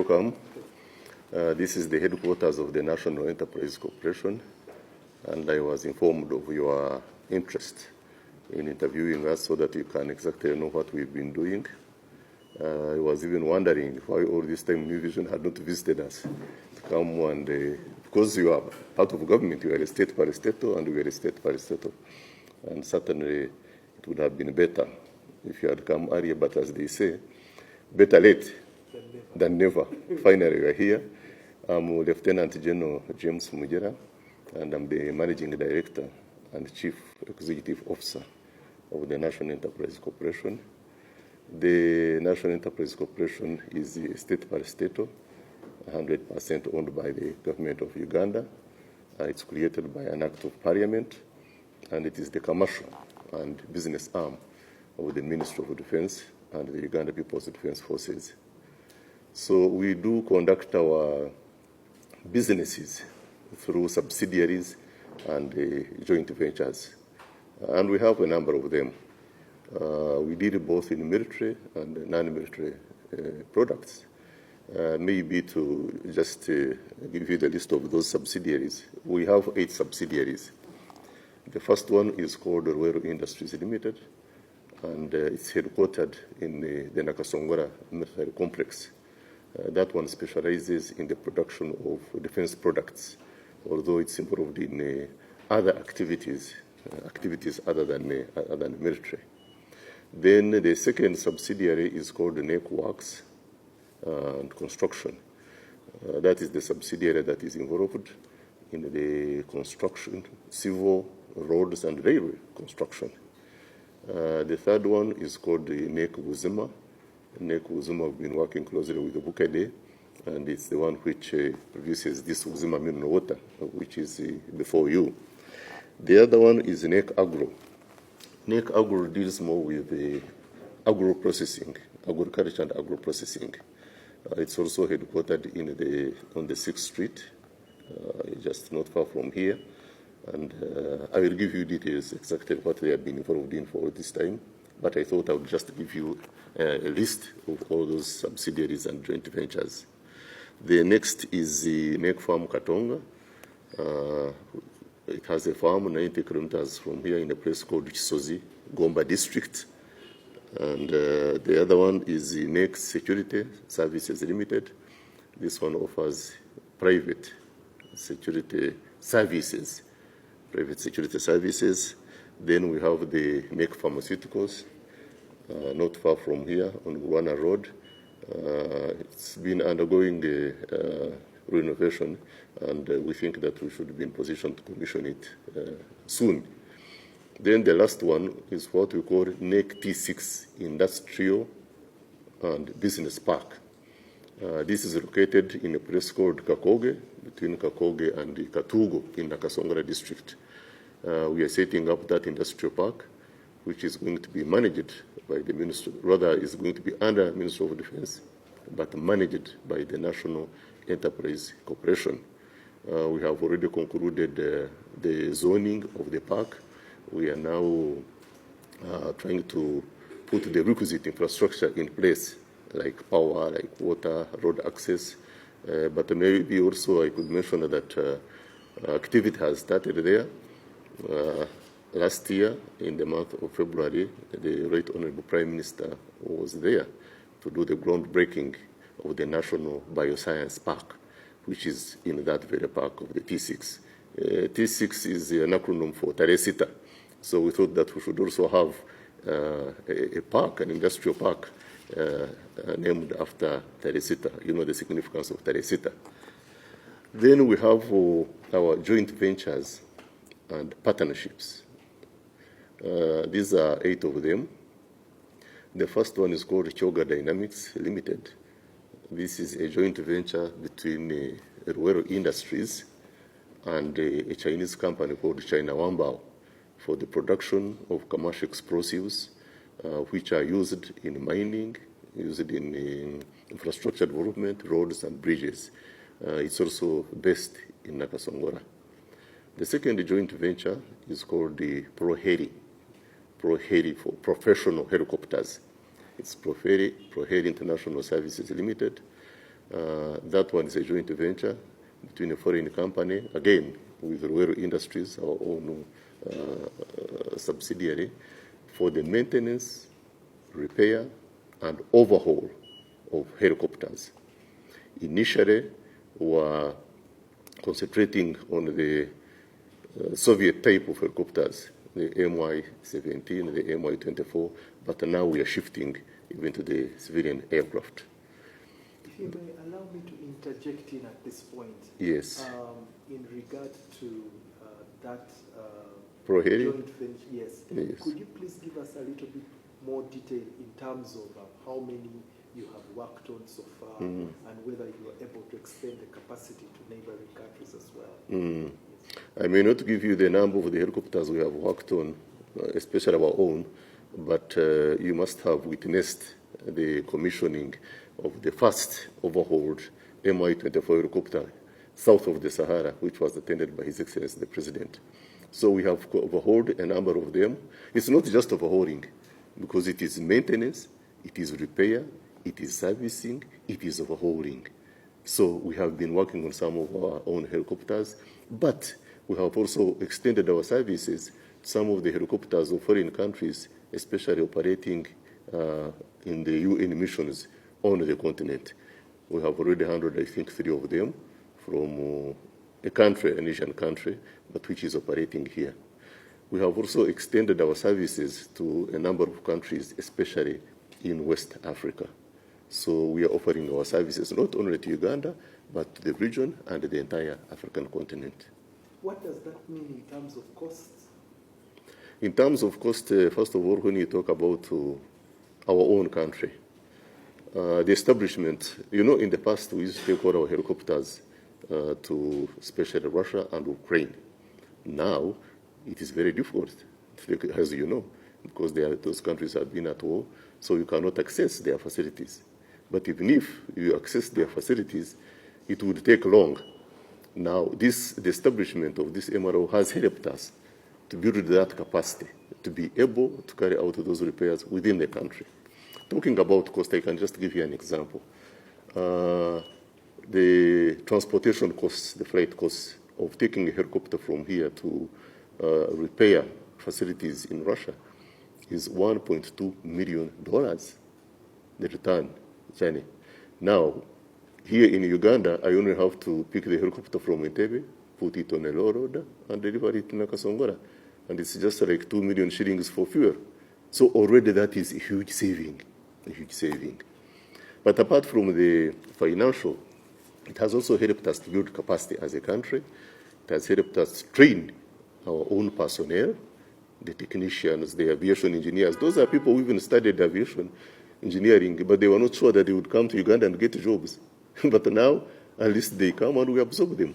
welcome. This is the headquarters of the National Enterprise Corporation, and I was informed of your interest in interviewing us so that you can exactly know what we've been doing. I was even wondering why all this time New Vision had not visited us to come and, because you are part of government, you are a state parastatal and we are a state parastatal. And certainly it would have been better if you had come earlier, but as they say, better late than never. Finally, we are here. I'm Lieutenant General James Museveni, and I'm the Managing Director and Chief Executive Officer of the National Enterprise Corporation. The National Enterprise Corporation is the state parastatal, 100% owned by the government of Uganda. It's created by an act of parliament, and it is the commercial and business arm of the Ministry of Defense and the Uganda People's Defense Forces. So we do conduct our businesses through subsidiaries and joint ventures, and we have a number of them. We deal both in military and non-military products. Maybe to just give you the list of those subsidiaries, we have 8 subsidiaries. The first one is called Ruero Industries Limited, and it's headquartered in the Nakasongora military complex. That one specializes in the production of defense products, although it's involved in other activities other than military. Then the second subsidiary is called NEC Works and Construction. That is the subsidiary that is involved in the construction, civil, roads, and railway construction. The third one is called the NEC Buzima. NEC Buzima have been working closely with the UPDF, and it's the one which produces this Buzima mineral water, which is before you. The other one is NEC Agro. NEC Agro deals more with agro processing, agriculture and agro processing. It's also headquartered on the 6th Street, just not far from here. And I will give you details exactly what they have been involved in for this time, but I thought I would just give you a list of all those subsidiaries and joint ventures. The next is the NEC Farm Katonga. It has a farm 90 kilometers from here in a place called Chisozi, Gomba district. And the other one is the NEC Security Services Limited. This one offers private security services. Then we have the NEC Pharmaceuticals, not far from here on Guana Road. It's been undergoing renovation, and we think that we should be in position to commission it soon. Then the last one is what we call NEC T6 Industrial and Business Park. This is located in a place called Kakoge, between Kakoge and Katugo in Nakasongora district. We are setting up that industrial park, which is going to be managed by the ministry, rather is going to be under Ministry of Defense, but managed by the National Enterprise Corporation. We have already concluded the zoning of the park. We are now trying to put the requisite infrastructure in place, like power, like water, road access. But maybe also I could mention that activity has started there. Last year, in the month of February, the Right Honorable Prime Minister was there to do the groundbreaking of the National Bioscience Park, which is in that very park of the T6. T6 is an acronym for Taresita. So we thought that we should also have a park, an industrial park, named after Taresita. You know the significance of Taresita. Then we have our joint ventures and partnerships. These are 8 of them. The first one is called Choga Dynamics Limited. This is a joint venture between Ruero Industries and a Chinese company called China Wambao for the production of commercial explosives, which are used in mining, used in infrastructure development, roads and bridges. It's also based in Nakasongora. The second joint venture is called the ProHeli for professional helicopters. It's ProHeli International Services Limited. That one is a joint venture between a foreign company, again, with Royal Industries, our own subsidiary, for the maintenance, repair, and overhaul of helicopters. Initially, we were concentrating on the Soviet type of helicopters, the MY-17, the MY-24, but now we are shifting even to the civilian aircraft. If you may allow me to interject in at this point. Yes. In regard to that joint venture, yes. Could you please give us a little bit more detail in terms of how many you have worked on so far, and whether you are able to extend the capacity to neighboring countries as well? Yes. I may not give you the number of the helicopters we have worked on, especially our own, but you must have witnessed the commissioning of the first overhauled MI-24 helicopter south of the Sahara, which was attended by His Excellency the President. So we have overhauled a number of them. It's not just overhauling, because it is maintenance, it is repair, it is servicing, it is overhauling. So we have been working on some of our own helicopters, but we have also extended our services to some of the helicopters of foreign countries, especially operating in the UN missions on the continent. We have already handled, I think, 3 of them from a country, an Asian country, but which is operating here. We have also extended our services to a number of countries, especially in West Africa. So we are offering our services not only to Uganda, but to the region and the entire African continent. What does that mean in terms of costs? In terms of cost, first of all, when you talk about our own country, the establishment, in the past we used to take all our helicopters to especially Russia and Ukraine. Now, it is very difficult, as you know, because those countries have been at war, so you cannot access their facilities. But even if you access their facilities, it would take long. Now, the establishment of this MRO has helped us to build that capacity, to be able to carry out those repairs within the country. Talking about cost, I can just give you an example. The transportation costs, the flight costs of taking a helicopter from here to repair facilities in Russia is $1.2 million, the return journey. Now, here in Uganda, I only have to pick the helicopter from Entebbe, put it on a low road, and deliver it to Nakasongora. And it's just like 2 million shillings for fuel. So already that is a huge saving, But apart from the financial, it has also helped us to build capacity as a country. It has helped us train our own personnel, the technicians, the aviation engineers. Those are people who even studied aviation engineering, but they were not sure that they would come to Uganda and get jobs. But now, at least they come and we absorb them.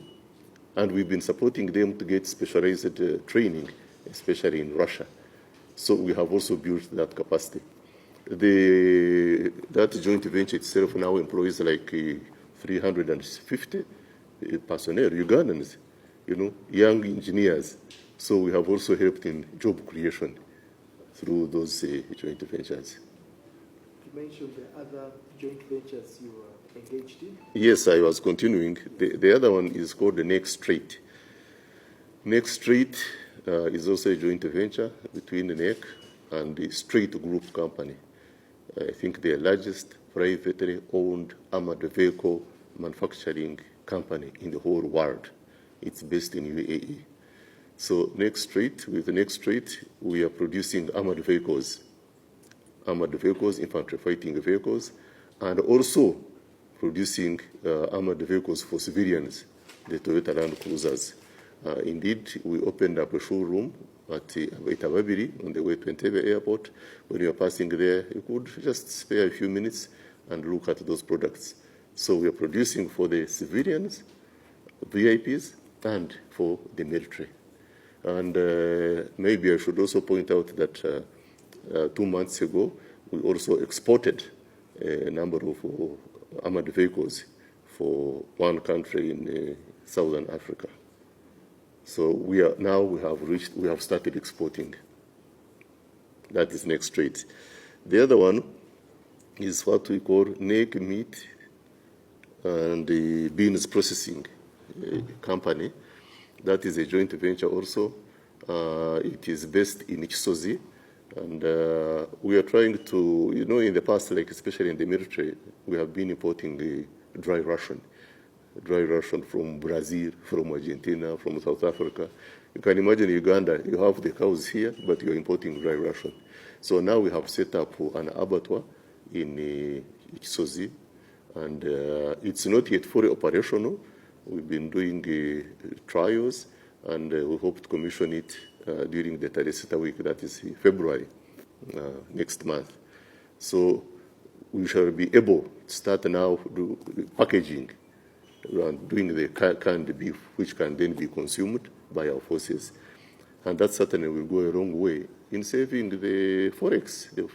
And we've been supporting them to get specialized training, especially in Russia. So we have also built that capacity. That joint venture itself now employs like 350 personnel, Ugandans, young engineers. So we have also helped in job creation through those joint ventures. You mentioned the other joint ventures you were engaged in? Yes, I was continuing. The other one is called the Next Street. Next Street is also a joint venture between the NEC and the Street Group Company. I think the largest privately owned armored vehicle manufacturing company in the whole world. It's based in UAE. So with the Next Street, we are producing armored vehicles, infantry fighting vehicles, and also producing armored vehicles for civilians, the Toyota Land Cruisers. Indeed, we opened up a showroom at Itababiri on the way to Entebbe Airport. When you are passing there, you could just spare a few minutes and look at those products. So we are producing for the civilians, VIPs, and for the military. And maybe I should also point out that 2 months ago, we also exported a number of armored vehicles for one country in Southern Africa. So we have started exporting. That is Next Street. The other one is what we call NEC Meet and the beans processing company. That is a joint venture also. It is based in Kisozi, and we are trying to, in the past, like especially in the military, we have been importing dry ration from Brazil, from Argentina, from South Africa. You can imagine Uganda, you have the cows here, but you're importing dry ration. So now we have set up an abattoir in Kisozi, and it's not yet fully operational. We've been doing trials, and we hope to commission it during the Tarisita week, that is February next month. So we shall be able to start now packaging and doing the canned beef, which can then be consumed by our forces. And that certainly will go a long way in saving the forex, the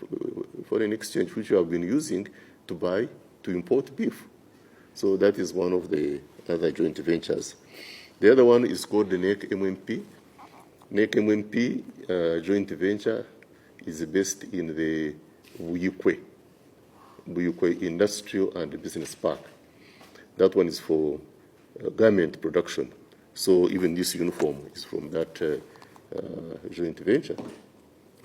foreign exchange, which we have been using to import beef. So that is one of the other joint ventures. The other one is called the NEC MMP. NEC MMP joint venture is based in the Buyukwe Industrial and Business Park. That one is for garment production. So even this uniform is from that joint venture.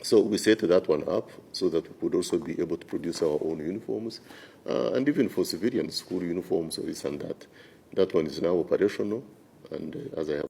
So we set that one up so that we could also be able to produce our own uniforms, and even for civilian school uniforms or this and that. That one is now operational, and as I have